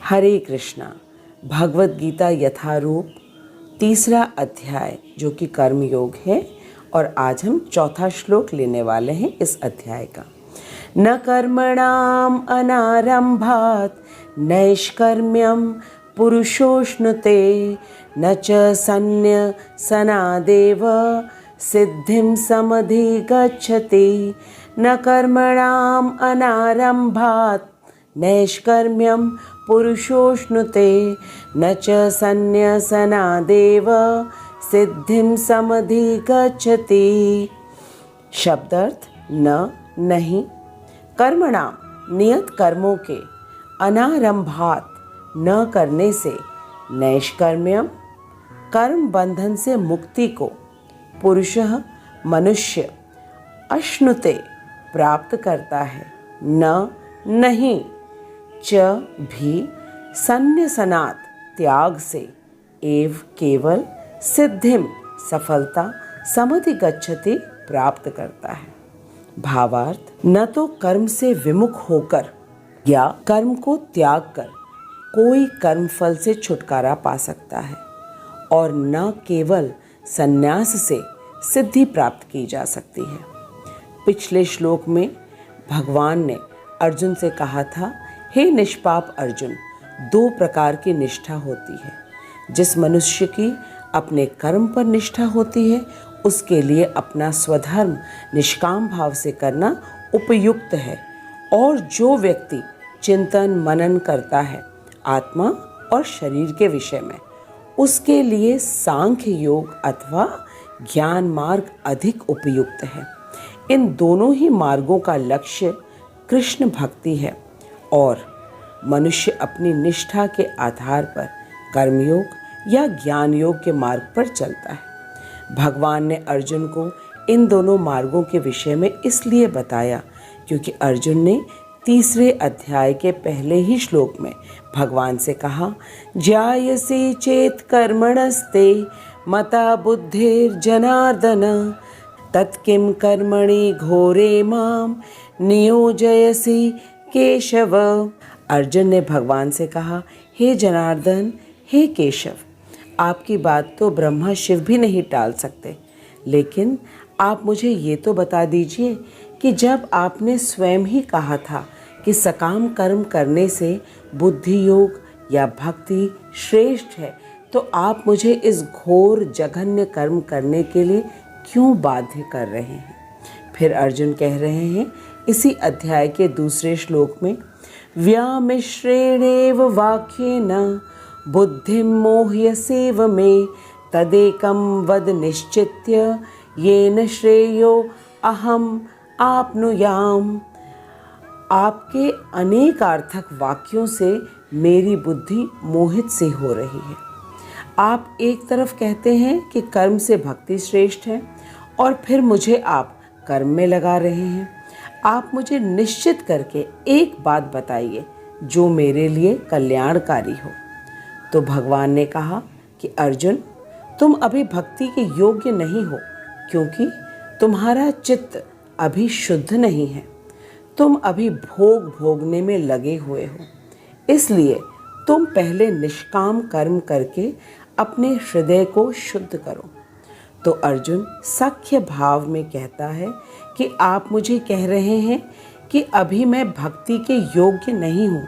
हरे कृष्णा। भगवत गीता यथारूप तीसरा अध्याय जो कि कर्म योग है, और आज हम चौथा श्लोक लेने वाले हैं इस अध्याय का। न कर्मणाम अनारंभात नैष्कर्म्यम पुरुषोष्णुते न च सन्न्यसनादेव सिद्धिं समधिगच्छति। न कर्मणाम अनारंभात नैष्कर्म्यम पुरुषोष्णुते न च सन्न्यसनादेव सिद्धिं समधिगच्छति। शब्दार्थ न नहीं, कर्मणाम नियत कर्मों के, अनारंभात न करने से, नैष्कर्म्यम कर्म बंधन से मुक्ति को, पुरुषः मनुष्य, अश्नुते प्राप्त करता है, न नहीं, च भी, सन्न्यसनात् त्याग से, एव केवल, सिद्धिम सफलता, समधिगच्छति प्राप्त करता है। भावार्थ, न तो कर्म से विमुख होकर या कर्म को त्याग कर कोई कर्मफल से छुटकारा पा सकता है, और न केवल संन्यास से सिद्धि प्राप्त की जा सकती है। पिछले श्लोक में भगवान ने अर्जुन से कहा था, हे निष्पाप अर्जुन, दो प्रकार की निष्ठा होती है। जिस मनुष्य की अपने कर्म पर निष्ठा होती है उसके लिए अपना स्वधर्म निष्काम भाव से करना उपयुक्त है, और जो व्यक्ति चिंतन मनन करता है आत्मा और शरीर के विषय में, उसके लिए सांख्य योग अथवा ज्ञान मार्ग अधिक उपयुक्त है। इन दोनों ही मार्गों का लक्ष्य कृष्ण भक्ति है, और मनुष्य अपनी निष्ठा के आधार पर कर्मयोग या ज्ञान योग के मार्ग पर चलता है। भगवान ने अर्जुन को इन दोनों मार्गों के विषय में इसलिए बताया क्योंकि अर्जुन ने तीसरे अध्याय के पहले ही श्लोक में भगवान से कहा, जायसे चेत कर्मणस्ते मता बुद्धिर्जनार्दन तत्किं कर्मणि घोरे माम नियोजयसि केशव। अर्जुन ने भगवान से कहा, हे जनार्दन, हे केशव, आपकी बात तो ब्रह्मा शिव भी नहीं टाल सकते, लेकिन आप मुझे ये तो बता दीजिए कि जब आपने स्वयं ही कहा था कि सकाम कर्म करने से बुद्धि योग या भक्ति श्रेष्ठ है, तो आप मुझे इस घोर जघन्य कर्म करने के लिए क्यों बाध्य कर रहे हैं। फिर अर्जुन कह रहे हैं इसी अध्याय के दूसरे श्लोक में, व्यामिश्रेणेव वाक्येन बुद्धिं मोह्यसेव मे तदेकं वद निश्चित्य येन श्रेयो अहम आपनुयाम। आपके अनेकार्थक वाक्यों से मेरी बुद्धि मोहित से हो रही है। आप एक तरफ कहते हैं कि कर्म से भक्ति श्रेष्ठ है, और फिर मुझे आप कर्म में लगा रहे हैं। आप मुझे निश्चित करके एक बात बताइए जो मेरे लिए कल्याणकारी हो। तो भगवान ने कहा कि अर्जुन, तुम अभी भक्ति के योग्य नहीं हो, क्योंकि तुम्हारा चित्त अभी शुद्ध नहीं है। तुम अभी भोग भोगने में लगे हुए हो, इसलिए तुम पहले निष्काम कर्म करके अपने हृदय को शुद्ध करो। तो अर्जुन सख्य भाव में कहता है कि आप मुझे कह रहे हैं कि अभी मैं भक्ति के योग्य नहीं हूँ,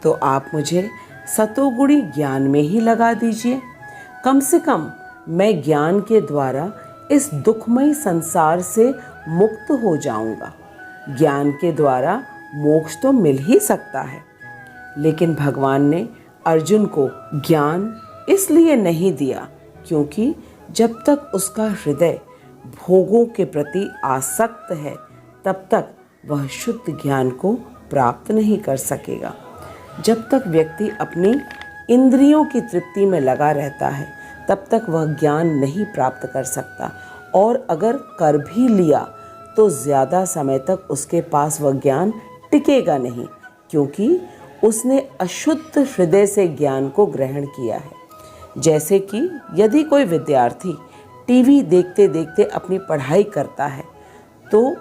तो आप मुझे सतोगुणी ज्ञान में ही लगा दीजिए। कम से कम मैं ज्ञान के द्वारा इस दुखमय संसार से मुक्त हो जाऊंगा। ज्ञान के द्वारा मोक्ष तो मिल ही सकता है। लेकिन भगवान ने अर्जुन को ज्ञान इसलिए नहीं दिया क्योंकि जब तक उसका हृदय भोगों के प्रति आसक्त है, तब तक वह शुद्ध ज्ञान को प्राप्त नहीं कर सकेगा। जब तक व्यक्ति अपनी इंद्रियों की तृप्ति में लगा रहता है, तब तक वह ज्ञान नहीं प्राप्त कर सकता, और अगर कर भी लिया तो ज़्यादा समय तक उसके पास वह ज्ञान टिकेगा नहीं, क्योंकि उसने अशुद्ध हृदय से ज्ञान को ग्रहण किया है। जैसे कि यदि कोई विद्यार्थी टीवी देखते देखते अपनी पढ़ाई करता है, तो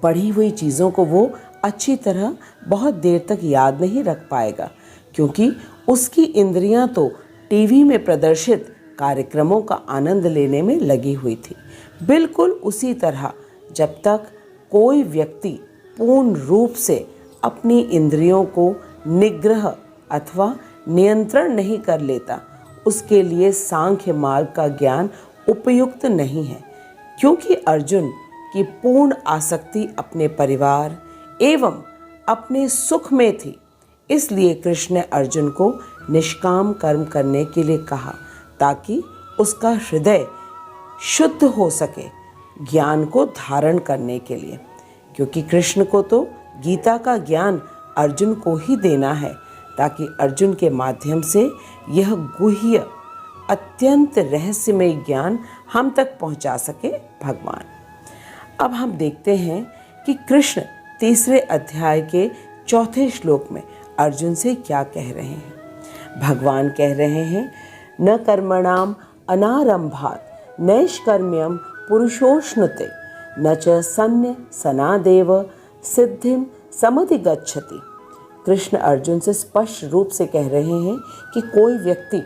पढ़ी हुई चीज़ों को वो अच्छी तरह बहुत देर तक याद नहीं रख पाएगा, क्योंकि उसकी इंद्रियां तो टीवी में प्रदर्शित कार्यक्रमों का आनंद लेने में लगी हुई थी। बिल्कुल उसी तरह जब तक कोई व्यक्ति पूर्ण रूप से अपनी इंद्रियों को निग्रह अथवा नियंत्रण नहीं कर लेता, उसके लिए सांख्य मार्ग का ज्ञान उपयुक्त नहीं है। क्योंकि अर्जुन की पूर्ण आसक्ति अपने परिवार एवं अपने सुख में थी, इसलिए कृष्ण ने अर्जुन को निष्काम कर्म करने के लिए कहा, ताकि उसका हृदय शुद्ध हो सके ज्ञान को धारण करने के लिए। क्योंकि कृष्ण को तो गीता का ज्ञान अर्जुन को ही देना है, ताकि अर्जुन के माध्यम से यह गुह्य अत्यंत रहस्यमय ज्ञान हम तक पहुंचा सके भगवान। अब हम देखते हैं कि कृष्ण तीसरे अध्याय के चौथे श्लोक में अर्जुन से क्या कह रहे हैं। भगवान कह रहे हैं, न कर्मणाम अनारंभात नैष्कर्म्यम पुरुषोष्णुते न च सन्न्य सनादेव सिद्धिम समधिगच्छति। कृष्ण अर्जुन से स्पष्ट रूप से कह रहे हैं कि कोई व्यक्ति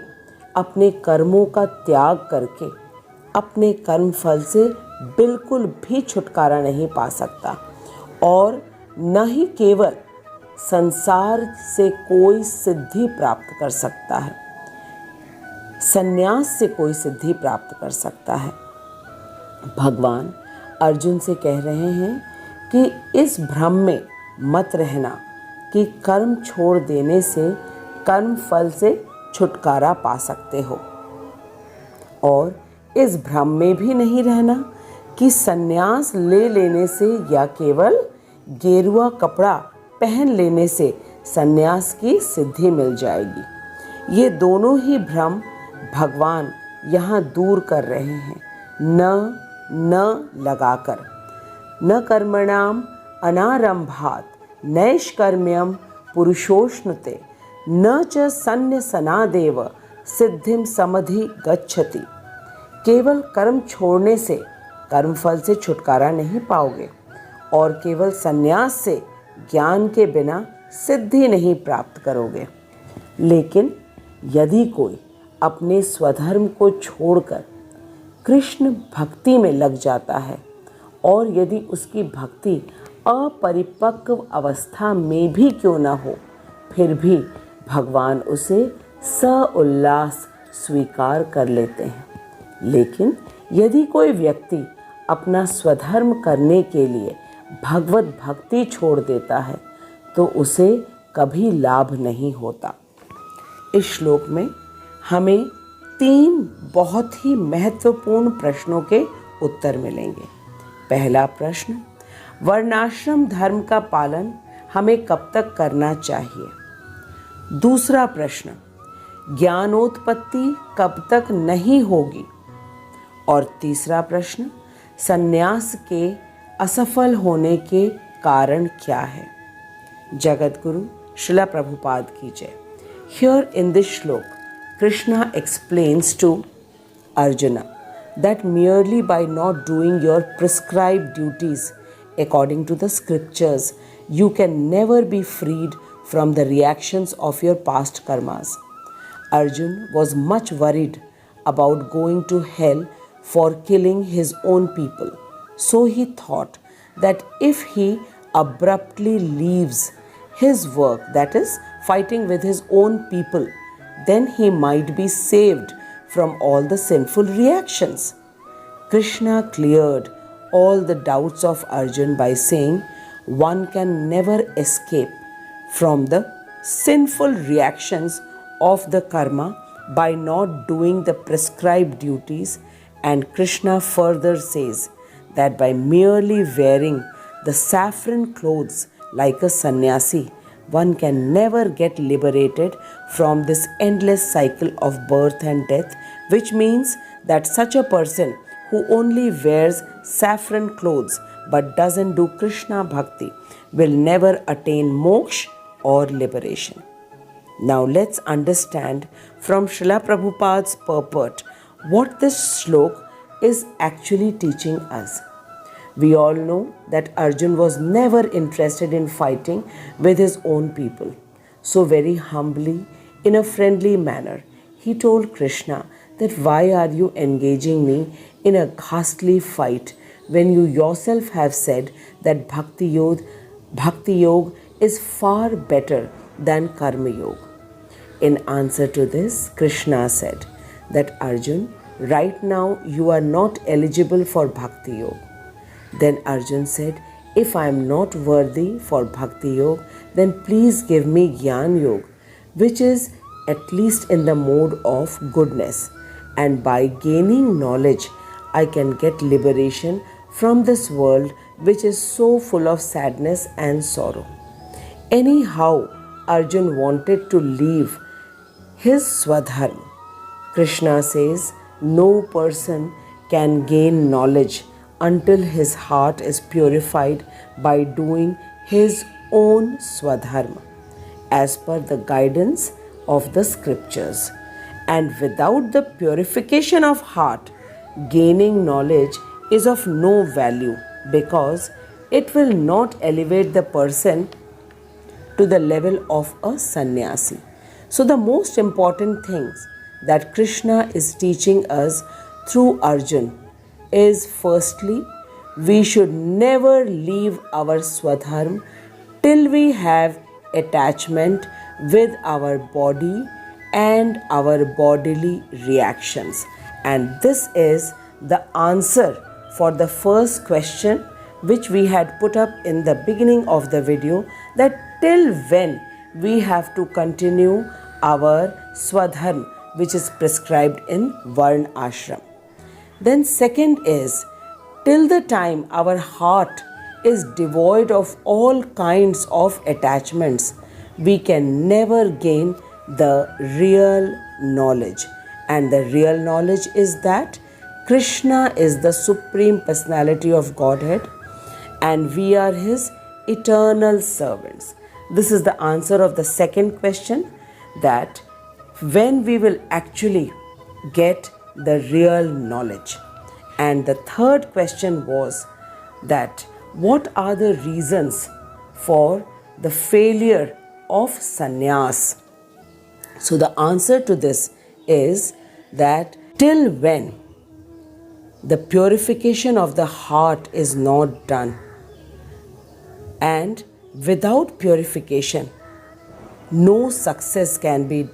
अपने कर्मों का त्याग करके अपने कर्म फल से बिल्कुल भी छुटकारा नहीं पा सकता, और न ही केवल संसार से कोई सिद्धि प्राप्त कर सकता है, संन्यास से कोई सिद्धि प्राप्त कर सकता है। भगवान अर्जुन से कह रहे हैं कि इस भ्रम में मत रहना कि कर्म छोड़ देने से कर्म फल से छुटकारा पा सकते हो, और इस भ्रम में भी नहीं रहना कि संन्यास ले लेने से या केवल गेरुआ कपड़ा पहन लेने से संन्यास की सिद्धि मिल जाएगी। ये दोनों ही भ्रम भगवान यहाँ दूर कर रहे हैं, न लगाकर। न कर्मणाम अनारंभात नैष्कर्म्यम पुरुषोष्णुते न च सन्न्य सनादेव सिद्धिम समधि गच्छति। केवल कर्म छोड़ने से कर्मफल से छुटकारा नहीं पाओगे, और केवल संन्यास से ज्ञान के बिना सिद्धि नहीं प्राप्त करोगे। लेकिन यदि कोई अपने स्वधर्म को छोड़कर कृष्ण भक्ति में लग जाता है, और यदि उसकी भक्ति अपरिपक्व अवस्था में भी क्यों न हो, फिर भी भगवान उसे सउल्लास स्वीकार कर लेते हैं। लेकिन यदि कोई व्यक्ति अपना स्वधर्म करने के लिए भगवत भक्ति छोड़ देता है, तो उसे कभी लाभ नहीं होता। इस श्लोक में हमें 3 बहुत ही महत्वपूर्ण प्रश्नों के उत्तर मिलेंगे। पहला प्रश्न, वर्णाश्रम धर्म का पालन हमें कब तक करना चाहिए? दूसरा प्रश्न, ज्ञानोत्पत्ति कब तक नहीं होगी? और तीसरा प्रश्न, संन्यास के असफल होने के कारण क्या है? जगत गुरु श्रील प्रभुपाद की जय। Here in this shlok, Krishna explains to Arjuna that merely by not doing your prescribed duties according to the scriptures, you can never be freed from the reactions of your past karmas. Arjun was much worried about going to hell for killing his own people. So he thought that if he abruptly leaves his work, that is, fighting with his own people, then he might be saved from all the sinful reactions. Krishna cleared all the doubts of Arjun by saying, one can never escape from the sinful reactions of the karma by not doing the prescribed duties. And Krishna further says that by merely wearing the saffron clothes like a sannyasi, one can never get liberated from this endless cycle of birth and death, which means that such a person who only wears saffron clothes but doesn't do Krishna bhakti will never attain moksha or liberation. Now let's understand from Srila Prabhupada's purport what this shlok is actually teaching us. We all know that Arjun was never interested in fighting with his own people. So, very humbly, in a friendly manner, he told Krishna that why are you engaging me in a ghastly fight when you yourself have said that Bhakti Yoga is far better than Karma Yoga. In answer to this, Krishna said that Arjun, right now you are not eligible for Bhakti Yoga. Then Arjun said, if I am not worthy for Bhakti Yoga, then please give me Gyan Yoga, which is at least in the mode of goodness. And by gaining knowledge, I can get liberation from this world which is so full of sadness and sorrow. Anyhow, Arjun wanted to leave his Swadharma. Krishna says, no person can gain knowledge until his heart is purified by doing his own Swadharma, as per the guidance of the scriptures. And without the purification of heart, gaining knowledge is of no value, because it will not elevate the person to the level of a sannyasi. So the most important things that Krishna is teaching us through Arjun is, firstly, we should never leave our Swadharma till we have attachment with our body and our bodily reactions. And this is the answer for the first question which we had put up in the beginning of the video, that till when we have to continue our Swadharma which is prescribed in Varna Ashram. Then second is, till the time our heart is devoid of all kinds of attachments, we can never gain the real knowledge. And the real knowledge is that Krishna is the Supreme Personality of Godhead and we are His eternal servants. This is the answer of the second question, that when we will actually get the real knowledge. And the third question was that what are the reasons for the failure of sannyas? So the answer to this is that till when the purification of the heart is not done, and without purification, no success can be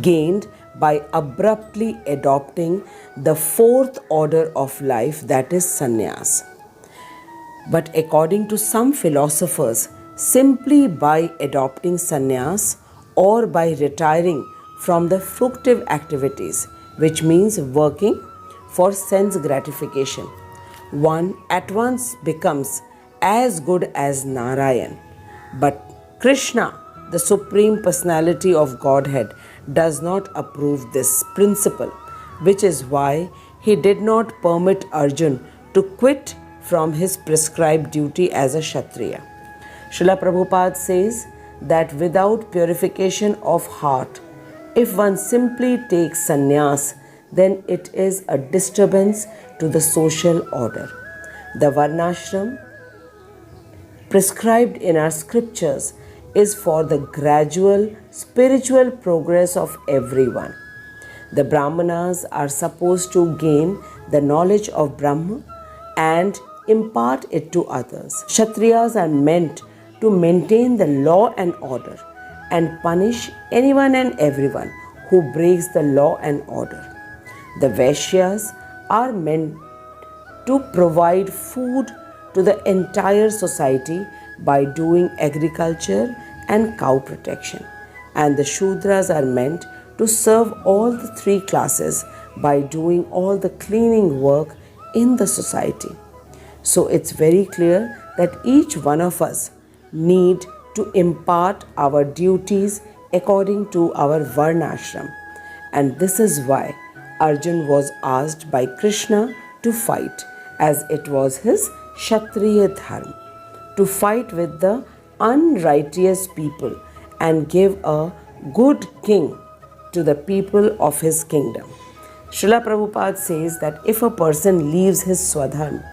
gained by abruptly adopting the fourth order of life, that is sannyas. But according to some philosophers, simply by adopting sannyas or by retiring from the fructive activities, which means working for sense gratification, one at once becomes as good as Narayan. But Krishna, the Supreme Personality of Godhead, does not approve this principle, which is why he did not permit Arjun to quit from his prescribed duty as a Kshatriya. Srila Prabhupada says that without purification of heart, if one simply takes sannyas, then it is a disturbance to the social order. The Varnashram prescribed in our scriptures is for the gradual spiritual progress of everyone. The Brahmanas are supposed to gain the knowledge of Brahma and impart it to others. Kshatriyas are meant to maintain the law and order and punish anyone and everyone who breaks the law and order. The Vaishyas are meant to provide food to the entire society by doing agriculture and cow protection. And the Shudras are meant to serve all the three classes by doing all the cleaning work in the society. So it's very clear that each one of us need to impart our duties according to our Varnashram. And this is why Arjun was asked by Krishna to fight, as it was his Kshatriya Dharma, to fight with the unrighteous people and give a good king to the people of his kingdom. Srila Prabhupada says that if a person leaves his Swadharma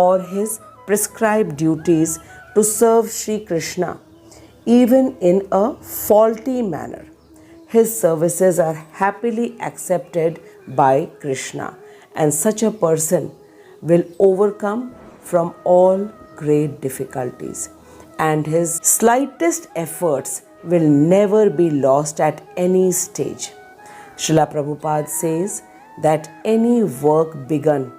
or his prescribed duties to serve Sri Krishna, even in a faulty manner, his services are happily accepted by Krishna, and such a person will overcome from all great difficulties, and his slightest efforts will never be lost at any stage. Srila Prabhupada says that any work begun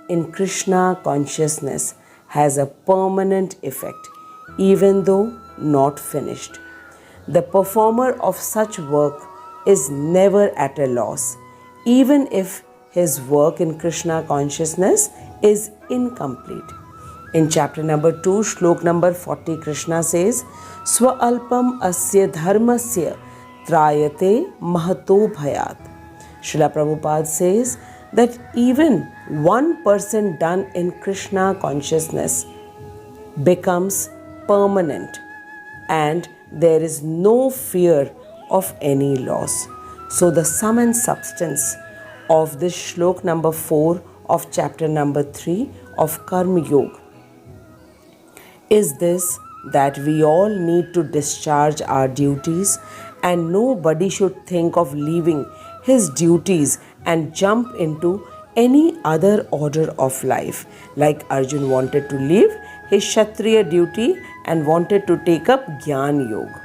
in Krishna consciousness has a permanent effect, even though not finished. The performer of such work is never at a loss, even if his work in Krishna consciousness is incomplete. In chapter number 2, shlok number 40, Krishna says, Swalpam asya dharmasya trayate mahato bhayat. Srila Prabhupada says that even 1% done in Krishna consciousness becomes permanent, and there is no fear of any loss. So the sum and substance of this shlok number 4 of chapter number 3 of Karma Yoga is this, that we all need to discharge our duties, and nobody should think of leaving his duties and jump into any other order of life. Like Arjun wanted to leave his Kshatriya duty and wanted to take up Jnana Yoga.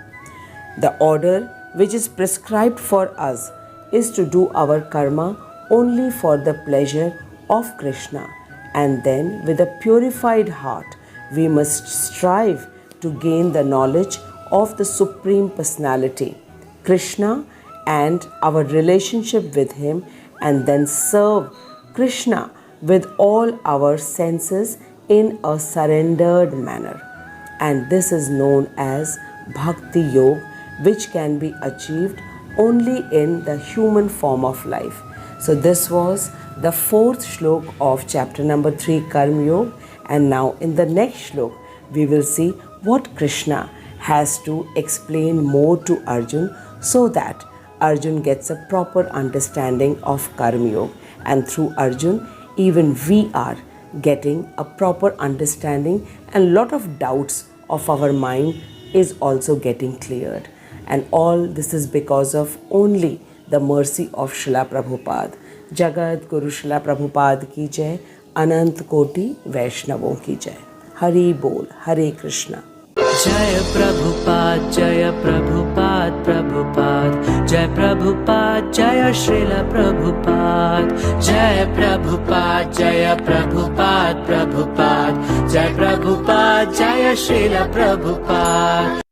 The order which is prescribed for us is to do our karma only for the pleasure of Krishna, and then with a purified heart we must strive to gain the knowledge of the Supreme Personality, Krishna, and our relationship with him, and then serve Krishna with all our senses in a surrendered manner. And this is known as Bhakti Yoga, which can be achieved only in the human form of life. So this was the 4th shlok of chapter number 3, Karma Yoga. And now in the next shlok, we will see what Krishna has to explain more to Arjun, so that Arjun gets a proper understanding of Karma Yoga. And through Arjun, even we are getting a proper understanding, and lot of doubts of our mind is also getting cleared. And all this is because of only the mercy of Srila Prabhupada. Jagat Guru Srila Prabhupada ki jai, Anant Koti Vaishnavon ki jai. Hari Bol, Hare Krishna. Jaya Prabhupada, Jaya Prabhupada, Prabhupada, Jaya Prabhupada, Jaya Srila Prabhupada, Jaya Prabhupada, Jaya Prabhupada, Prabhupada, Jaya Prabhupada, Jaya Srila Prabhupada.